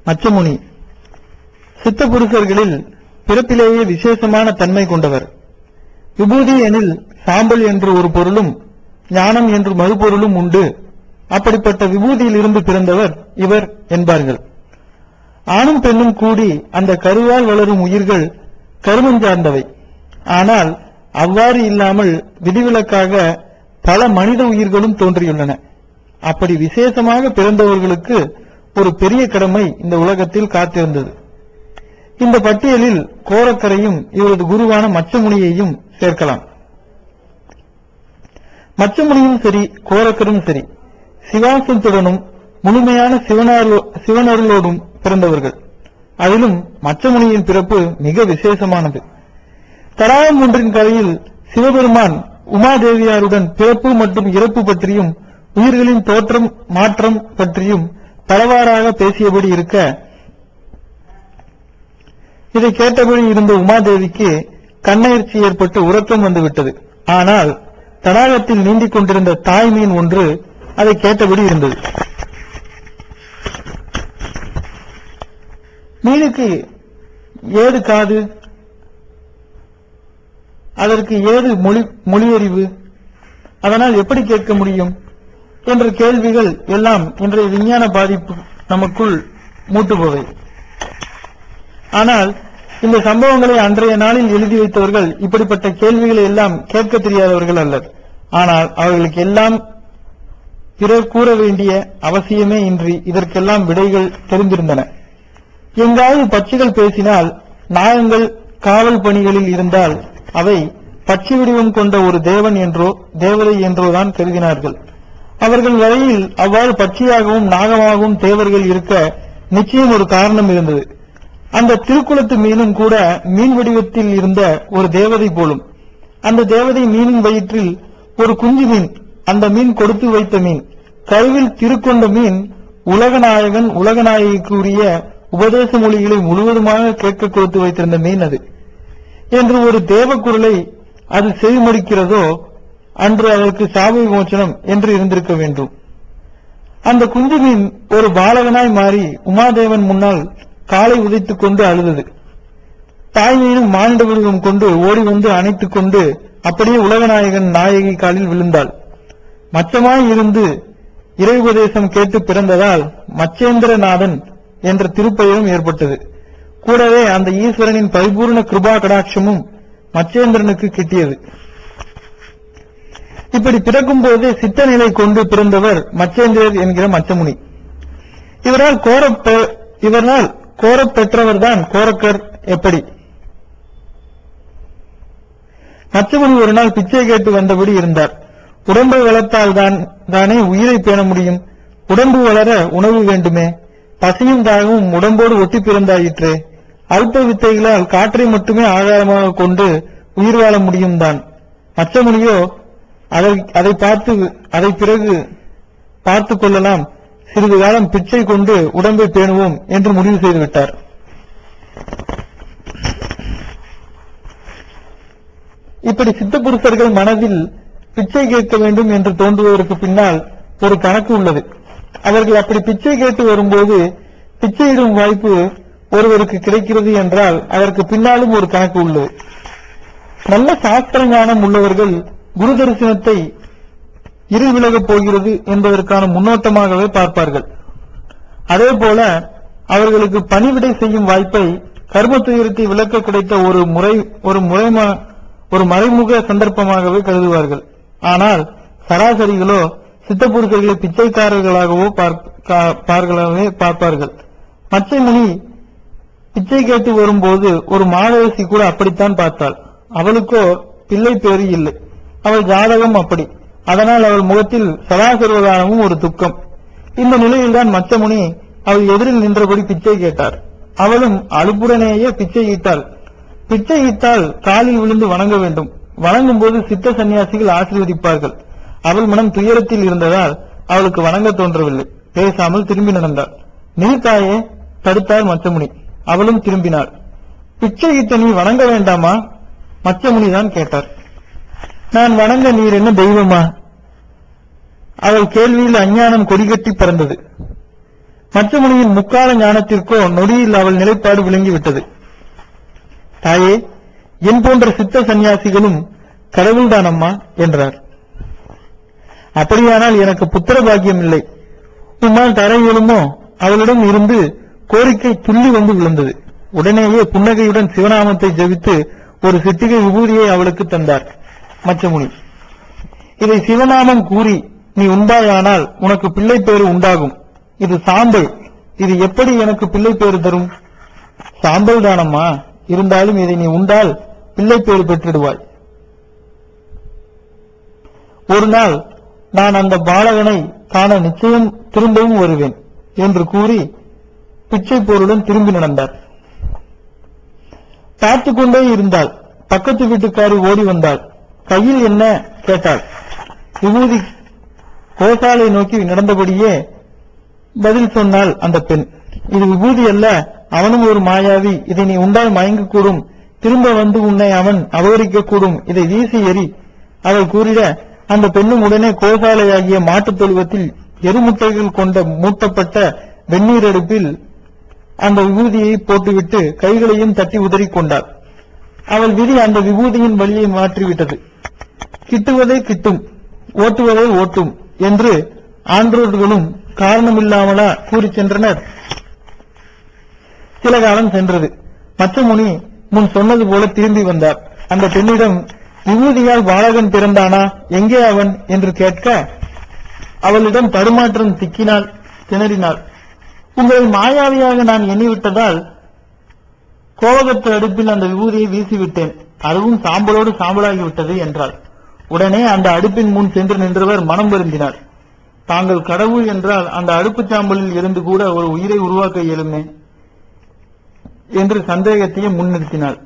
மச்சமுனி சித்த புருஷர்களில் பிறப்பிலேயே விசேஷமான தன்மை கொண்டவர். விபூதி எனில் சாம்பல் என்று ஒரு பொருளும் ஞானம் என்று மறுபொருளும் உண்டு. அப்படிப்பட்ட விபூதியில் இருந்து பிறந்தவர் இவர் என்பார்கள். ஆணும் பெண்ணும் கூடி அந்த கருவால் வளரும் உயிர்கள் கருமம் சார்ந்தவை. ஆனால் அவ்வாறு இல்லாமல் விதிவிலக்காக பல மனித உயிர்களும் தோன்றியுள்ளன. அப்படி விசேஷமாக பிறந்தவர்களுக்கு ஒரு பெரிய கடமை இந்த உலகத்தில் காத்திருந்தது. இந்த பட்டியலில் கோரக்கரையும் இவரது குருவான மச்சமுனியையும் சேர்க்கலாம். மச்சமுனியும் சரி கோரக்கரும் சரி சிவாசத்துடனும் முழுமையான சிவனருளோடும் பிறந்தவர்கள். அதிலும் மச்சமுனியின் பிறப்பு மிக விசேஷமானது. தடாகம் ஒன்றின் கரையில் சிவபெருமான் உமாதேவியாருடன் பிறப்பு மற்றும் இறப்பு பற்றியும் உயிர்களின் தோற்றம் மாற்றம் பற்றியும் பலவாறாக பேசியபடி இருக்க, இதை கேட்டபடி இருந்த உமாதேவிக்கு கண்ணெயர்ச்சி ஏற்பட்டு உறக்கம் வந்துவிட்டது. ஆனால் தடாகத்தில் நீந்திக் கொண்டிருந்த தாய் மீன் ஒன்று அதை கேட்டபடி இருந்தது. மீனுக்கு ஏது காது, அதற்கு ஏது மொழியறிவு, அதனால் எப்படி கேட்க முடியும் என்ற கேள்விகள் எல்லாம் இன்றைய விஞ்ஞான பாதிப்பு நமக்குள் மூட்டுபவை. ஆனால் இந்த சம்பவங்களை அன்றைய நாளில் எழுதி வைத்தவர்கள் இப்படிப்பட்ட கேள்விகளை எல்லாம் கேட்க தெரியாதவர்கள் அல்லர். ஆனால் அவர்களுக்கு எல்லாம் பிறர் கூற வேண்டிய அவசியமே இன்றி இதற்கெல்லாம் விடைகள் தெரிந்திருந்தன. எங்காவது பட்சிகள் பேசினால், நாகங்கள் காவல் பணிகளில் இருந்தால் அவை பட்சி வடிவம் கொண்ட ஒரு தேவன் என்றோ தேவதை என்றோதான் கருதினார்கள். அவர்கள் வரையில் அவ்வாறு பட்சியாகவும் நாகமாகவும் தேவர்கள் இருக்க நிச்சயம் ஒரு காரணம் இருந்தது. அந்த திருக்குளத்து மீனும் கூட மீன் வடிவத்தில் இருந்த ஒரு தேவதை போலும். அந்த தேவதை மீனின் வயிற்றில் ஒரு குஞ்சு மீன், அந்த மீன் கொடுத்து வைத்த மீன், கருவில் திருக்கொண்ட மீன் உலகநாயகன் உலகநாயகிக்கு உரிய உபதேச மொழிகளை முழுவதுமாக கேட்க கொடுத்து வைத்திருந்த மீன் அது என்று ஒரு தேவ குரலை அது செவிமடிக்கிறதோ அன்று அதற்கு சாப விமோசனம் என்று இருந்திருக்க வேண்டும். அந்த குஞ்சு மீன் ஒரு பாலகனாய் மாறி உமாதேவன் முன்னால் காலை உதைத்துக் கொண்டு அழுதது. தாய் மீனும் மானிட விருதம் கொண்டு ஓடி வந்து அணைத்துக் கொண்டு அப்படியே உலகநாயகன் நாயகி காலில் விழுந்தாள். மச்சமாய் இருந்து இறையுபதேசம் கேட்டு பிறந்ததால் மச்சேந்திரநாதன் என்ற திருப்பெயரும் ஏற்பட்டது. கூடவே அந்த ஈஸ்வரனின் பரிபூர்ண கிருபா கடாட்சமும் மச்சேந்திரனுக்கு கிட்டியது. இப்படி பிறக்கும் போதே சித்த நிலை கொண்டு பிறந்தவர் மச்சேந்திரர் என்கிற மச்சமுனி. இவரால் கோரப் பெற்றவர்தான் கோரக்கர். எப்படி? மச்சமுனி ஒரு நாள் பிச்சை கேட்டு வந்தபடி இருந்தார். உடம்பை வளர்த்தால் தானே உயிரை பேண முடியும். உடம்பு வளர உணவு வேண்டுமே. பசியும் தாகவும் உடம்போடு ஒட்டி பிறந்தாயிற்றே. அல்ப வித்தைகளால் காற்றை மட்டுமே ஆதாரமாக கொண்டு உயிர் வாழ முடியும் தான். மச்சமுனியோ அதை பிறகு பார்த்துக் கொள்ளலாம், சிறிது காலம் பிச்சை கொண்டு உடம்பை பேணுவோம் என்று முடிவு செய்துவிட்டார். இப்படி சித்த புருஷர்கள் மனதில் பிச்சை கேட்க வேண்டும் என்று தோன்றுவதற்கு பின்னால் ஒரு கணக்கு உள்ளது. அவர்கள் அப்படி பிச்சை கேட்டு வரும்போது பிச்சையிடும் வாய்ப்பு ஒருவருக்கு கிடைக்கிறது என்றால் அதற்கு பின்னாலும் ஒரு கணக்கு உள்ளது. நல்ல சாஸ்திர ஞானம் உள்ளவர்கள் குரு தரிசனத்தை இருள் விலகப் போகிறது என்பதற்கான முன்னோட்டமாகவே பார்ப்பார்கள். அதே போல அவர்களுக்கு பணிவிடை செய்யும் வாய்ப்பை கர்ம துயரத்தை விளக்க கிடைத்த ஒரு மறைமுக சந்தர்ப்பமாகவே கருதுவார்கள். ஆனால் சராசரிகளோ சித்தப்புருஷர்களை பிச்சைக்காரர்களாகவோ பார்ப்பார்கள். மச்சமுனி பிச்சை கேட்டு வரும்போது ஒரு மாதவசி கூட அப்படித்தான் பார்த்தாள். அவளுக்கோ பிள்ளை பேறு இல்லை. அவள் ஜாதகம் அப்படி. அதனால் அவள் முகத்தில் சதா சர்வகாலமும் ஒரு துக்கம். இந்த நிலையில்தான் மச்சமுனி அவள் எதிரில் நின்றபடி பிச்சை கேட்டார். அவளும் அலுப்புடனேயே பிச்சை ஈட்டாள். பிச்சை ஈட்டால் காலில் விழுந்து வணங்க வேண்டும். வணங்கும் போது சித்த சன்னியாசிகள் ஆசீர்வதிப்பார்கள். அவள் மனம் துயரத்தில் இருந்ததால் அவளுக்கு வணங்க தோன்றவில்லை. பேசாமல் திரும்பி நடந்தாள். நீர்த்தாயே தடுத்தார் மச்சமுனி. அவளும் திரும்பினாள். பிச்சை ஈட்ட நீ வணங்க வேண்டாமா? மச்சமுனிதான் கேட்டார். நான் வணங்க நீர் என்ன தெய்வமா? அவள் கேள்வியில் அஞ்ஞானம் கொடிகட்டி பறந்தது. மச்சமுனியின் முக்கால ஞானத்திற்கோ நொடியில் அவள் நிலைப்பாடு விளங்கிவிட்டது. தாயே, என் போன்ற சித்த சன்னியாசிகளும் கடவுள்தானம்மா என்றார். அப்படியானால் எனக்கு புத்திர பாக்கியம் இல்லை, உம்மால் தர இயலுமோ? அவளிடம் இருந்து கோரிக்கை துள்ளி வந்து விழுந்தது. உடனேயே புன்னகையுடன் சிவநாமத்தை ஜபித்து ஒரு சிட்டிகை விபூதியை அவளுக்கு தந்தார் மச்சமுனி. இதை சிவநாமம் கூறி நீ உண்டாயானால் உனக்கு பிள்ளை பேறு உண்டாகும். இது சாம்பல், இது எப்படி எனக்கு பிள்ளை பேறு தரும்? சாம்பல் தானம்மா, இருந்தாலும் இதை நீ உண்டால் பிள்ளை பேறு பெற்றிடுவாய். ஒரு நாள் நான் அந்த பாலகனை காண நிச்சயம் திரும்பவும் வருவேன் என்று கூறி பிச்சை போருடன் திரும்பி நடந்தார். பார்த்துக் கொண்டே இருந்தாள். பக்கத்து வீட்டுக்காரி ஓடி வந்தாள். கையில் என்ன கேட்டாள். விபூதி. கோசாலை நோக்கி நடந்தபடியே பதில் சொன்னாள் அந்த பெண். இது விபூதி அல்ல, அவனும் ஒரு மாயாவி. இதை நீ உண்டால் மயங்கக்கூடும், திரும்ப வந்து உன்னை அவன் அபகரிக்கக்கூடும், இதை வீசி எறி. அவள் கூறிட அந்த பெண்ணும் உடனே கோசாலையாகிய மாட்டுத் தொழுவத்தில் எருமுட்டைகள் கொண்ட மூட்டப்பட்ட வெந்நீர் அடுப்பில் அந்த விபூதியை போட்டுவிட்டு கைகளையும் தட்டி உதறிக் கொண்டாள். அவள் விதி அந்த விபூதியின் வழியை மாற்றிவிட்டது. கிட்டுவதை கிட்டும், ஓட்டுவதை ஓட்டும் என்று ஆன்றோர்களும் காரணமில்லாமலா கூறி சென்றனர். சில காலம் சென்றது. மச்சமுனி முன் சொன்னது போல திரும்பி வந்தார். அந்த பெண்ணிடம் விபூதியால் பாலகன் பிறந்தானா, எங்கே அவன் என்று கேட்க அவளிடம் தடுமாற்றம் திக்கினாள், திணறினாள். உங்களை மாயாவியாக நான் எண்ணிவிட்டதால் கோவகத்து அடுப்பில் அந்த விபூதியை வீசிவிட்டேன், அதுவும் சாம்பலோடு சாம்பலாகிவிட்டது என்றாள். உடனே அந்த அடுப்பின் முன் சென்று நின்றவர் மனம் வருந்தினார். தாங்கள் கடவுள் என்றால் அந்த அடுப்பு சாம்பலில் இருந்து கூட ஒரு உயிரை உருவாக்க இயலுமே என்று சந்தேகத்தையும் முன்னிறுத்தினாள்.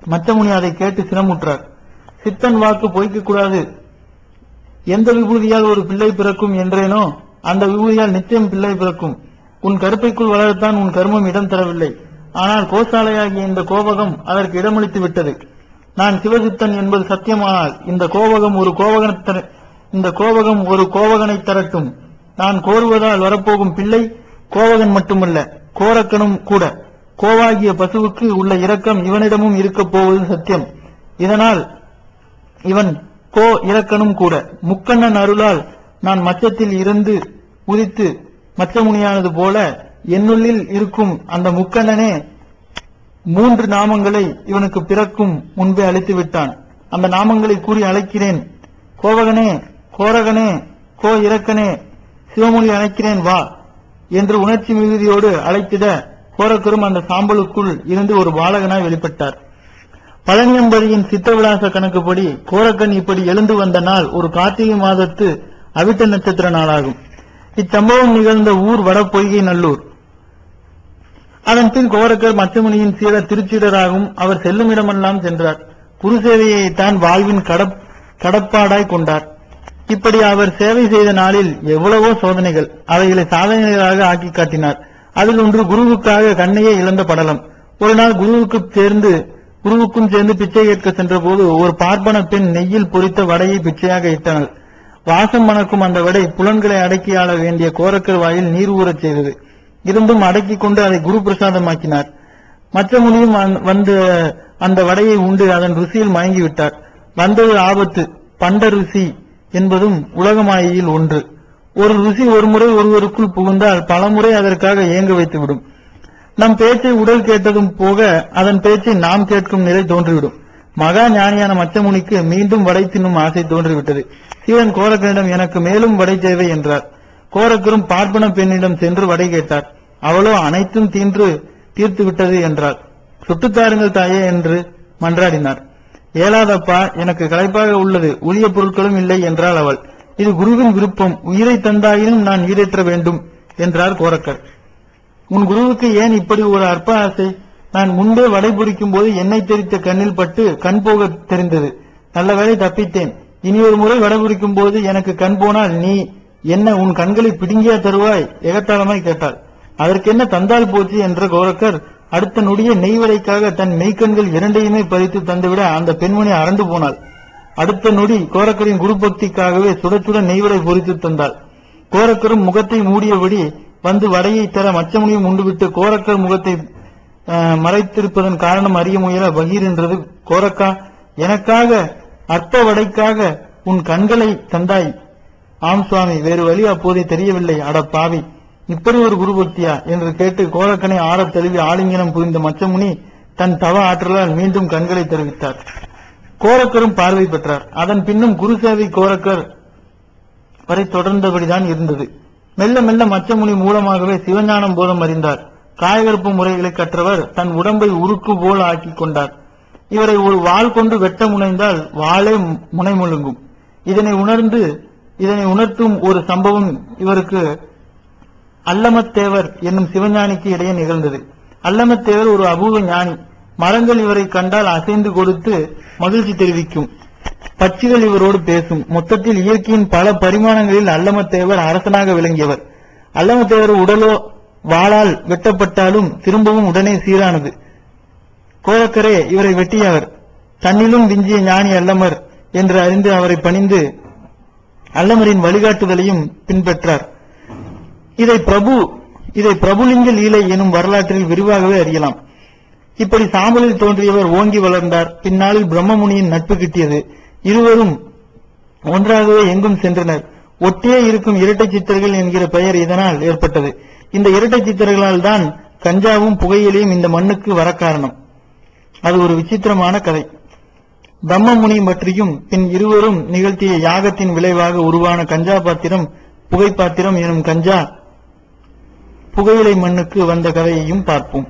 மச்சமுனி அதை கேட்டு சினமுற்றார். சித்தன் வாக்கு பொய்க்க கூடாது. எந்த விபூதியால் ஒரு பிள்ளை பிறக்கும் என்றேனோ அந்த விபூதியால் நிச்சயம் பிள்ளை பிறக்கும். உன் கருப்பைக்குள் வளரத்தான் உன் கர்மம் இடம் தரவில்லை. ஆனால் கோசாலையாகிய இந்த கோபகம் அதற்கு இடமளித்து விட்டது. நான் சிவசித்தன் என்பது சத்தியமானால் இந்த கோபகம் ஒரு கோவகனை தரட்டும். நான் கோருவதால் வரப்போகும் பிள்ளை கோவகன் மட்டுமல்ல, கோரக்கனும் கூட. கோவாகிய பசுவுக்கு உள்ள இரக்கம் இவனிடமும் இருக்கப் போவது சத்தியம். இதனால் இவன் கோ இரக்கனும் கூட. முக்கண்ணன் அருளால் நான் மச்சத்தில் இருந்து உதித்து மச்சமுனியானது போல என்னுள்ளில் இருக்கும் அந்த முக்கண்ணனே 3 நாமங்களை இவனுக்கு பிறக்கும் முன்பே அழைத்து விட்டான். அந்த நாமங்களை கூறி அழைக்கிறேன். கோவகனே, கோரகனே, கோ இரக்கனே, சிவமொழி அழைக்கிறேன் வா என்று உணர்ச்சி மிகுதியோடு அழைத்திட கோரக்கரும் அந்த சாம்பலுக்குள் இருந்து ஒரு பாலகனாய் வெளிப்பட்டார். பழனியம்பதியின் சித்தவிலாச கணக்குப்படி கோரக்கன் இப்படி எழுந்து வந்த நாள் ஒரு கார்த்திகை மாதத்து அவிட்ட நட்சத்திர நாளாகும். இச்சம்பவம் நிகழ்ந்த ஊர் வட பொய்கை நல்லூர். அதன் பின் கோரக்கர் மச்சமுனியின் சீர திருச்சீடராகவும் அவர் செல்லும் இடமெல்லாம் சென்றார். குரு சேவையை தான் வாழ்வின் கடப்பாடாய் கொண்டார். இப்படி அவர் சேவை செய்த நாளில் எவ்வளவோ சோதனைகள், அவைகளை சாதனைகளாக ஆக்கி காட்டினார். அதில் ஒன்று குருவுக்காக கண்ணையே இழந்த படலம். ஒரு நாள் குருவுக்கும் சேர்ந்து பிச்சை கேட்க சென்ற போது ஒரு பார்ப்பன பெண் நெய்யில் பொரித்த வடையை பிச்சையாக இட்டனர். வாசம் மணக்கும் அந்த வடை புலன்களை அடக்கி ஆள வேண்டிய கோரக்கர் வாயில் நீர் ஊறச் செய்தது. இருந்தும் அடக்கிக் கொண்டு அதை குரு பிரசாதமாக்கினார். மற்ற முனியும் வந்து அந்த வடையை உண்டு அதன் ருசியில் மயங்கிவிட்டார். வந்தது ஆபத்து. பண்ட ருசி என்பதும் உலகமாயில் ஒன்று. ஒரு ருசி ஒருமுறை ஒருவருக்குள் புகுந்தால் பலமுறை அதற்காக ஏங்க வைத்துவிடும். நம் பேச்சை உடல் கேட்டதும் போக அதன் பேச்சை நாம் கேட்கும் நிலை தோன்றிவிடும். மகா ஞானியான மச்சமுனிக்கு மீண்டும் வடை தின்னும் ஆசை தோன்றிவிட்டது. சிவன் கோரக்கனிடம் எனக்கு மேலும் வடை தேவை என்றார். கோரக்கரும் பார்ப்பன பெண்ணிடம் சென்று வடை கேட்டார். அவளோ அனைத்தும் தீர்த்து விட்டது என்றார். சுட்டுத்தாருங்கள் தாயே என்று மன்றாடினார். ஏலாதப்பா, எனக்கு களைப்பாக உள்ளது, உரிய பொருட்களும் இல்லை என்றாள் அவள். இது குருவின் விருப்பம், உயிரை தந்தாயினும் நான் ஈடேற்ற வேண்டும் என்றார் கோரக்கர். உன் குருவுக்கு ஏன் இப்படி ஒரு அற்ப ஆசை? நான் முன்பே வடை பொறிக்கும் போது எண்ணெய் தெரித்த கண்ணில் பட்டு கண் போக தெரிந்தது. நல்ல வேளை தப்பித்தேன். இனி ஒரு முறை வடை பொறிக்கும் போது எனக்கு கண் போனால் நீ என்ன உன் கண்களை பிடுங்கியா தருவாய்? எகத்தாளமாய் கேட்டாள். அதற்கென்ன தந்தால் போச்சு என்ற கோரக்கர் அடுத்த நொடிய நெய்வடைக்காக தன் மெய்க்கண்கள் இரண்டையுமே பறித்து தந்துவிட அந்த பெண்மணி அரண்டு போனாள். அடுத்த நொடி கோரக்கரின் குரு பக்திக்காகவே சுட சுட நெய்வடை பொறித்து தந்தாள். கோரக்கரும் முகத்தை மூடியபடி வந்து வடையை தர மச்சமுனியும் உண்டுவிட்டு கோரக்கர் முகத்தை மறைத்திருப்பதன் காரணம் அறிய முயல பகீர் என்றது. கோரக்கா, எனக்காக அற்ப வடைக்காக உன் கண்களை தந்தாய். ஆம் சுவாமி, வேறு வழி அப்போதே தெரியவில்லை. அட பாவி, இப்படி ஒரு குருபக்தியா என்று கேட்டு கோரக்கனை ஆறத் தழுவி ஆலிங்கனம் புரிந்த மச்சமுனி தன் தவ ஆற்றலால் மீண்டும் கண்களை தெரிவித்தார். கோரக்கரும் பார்வை பெற்றார். அதன் பின்னும் குருசேவை கோரக்கர் வரை தொடர்ந்தபடிதான் இருந்தது. மெல்ல மெல்ல மச்சமுனி மூலமாகவே சிவஞானம் போதம் அறிந்தார். காயகற்ப முறைகளை கற்றவர் தன் உடம்பை உருக்கு போல் ஆக்கிக் கொண்டார். இவரை ஒரு வாள் கொண்டு வெட்ட முனைந்தால் வாளே முனை முழுங்கும். இதனை உணர்த்தும் ஒரு சம்பவம் இவருக்கு அல்லமத்தேவர் என்னும் சிவஞானிக்கு இடையே நிகழ்ந்தது. அல்லமத்தேவர் ஒரு அபூர்வ ஞானி. மரங்கள் இவரை கண்டால் அசைந்து கொடுத்து மகிழ்ச்சி தெரிவிக்கும். பட்சிகள் இவரோடு பேசும். மொத்தத்தில் இயற்கையின் பல பரிமாணங்களில் அல்லமத்தேவர் அரசனாக விளங்கியவர். அல்லமத்தேவர் உடலோ வாளால் வெட்டப்பட்டாலும் திரும்பவும் உடனே சீரானது. கோரக்கரே இவரை வெட்டியவர். தன்னிலும் விஞ்சிய ஞானி அல்லமர் என்று அறிந்து அவரை பணிந்து அல்லமரின் வழிகாட்டுதலையும் பின்பற்றார். இதை பிரபுலிங்க லீலை எனும் வரலாற்றில் விரிவாகவே அறியலாம். இப்படி சாம்பலில் தோன்றியவர் ஓங்கி வளர்ந்தார். பின்னாளில் பிரம்மமுனியின் நட்பு கிட்டியது. இருவரும் ஒன்றாகவே எங்கும் சென்றனர். ஒட்டியே இருக்கும் இரட்டை சித்தர்கள் என்கிற பெயர் இதனால் ஏற்பட்டது. இந்த இரட்டை சித்தர்களால் தான் கஞ்சாவும் புகையிலையும் இந்த மண்ணுக்கு வர காரணம். அது ஒரு விசித்திரமான கதை. பிரம்மமுனி பற்றியும் பின் இருவரும் நிகழ்த்திய யாகத்தின் விளைவாக உருவான கஞ்சா பாத்திரம், புகை பாத்திரம் எனும் கஞ்சா புகையிலை மண்ணுக்கு வந்த கதையையும் பார்ப்போம்.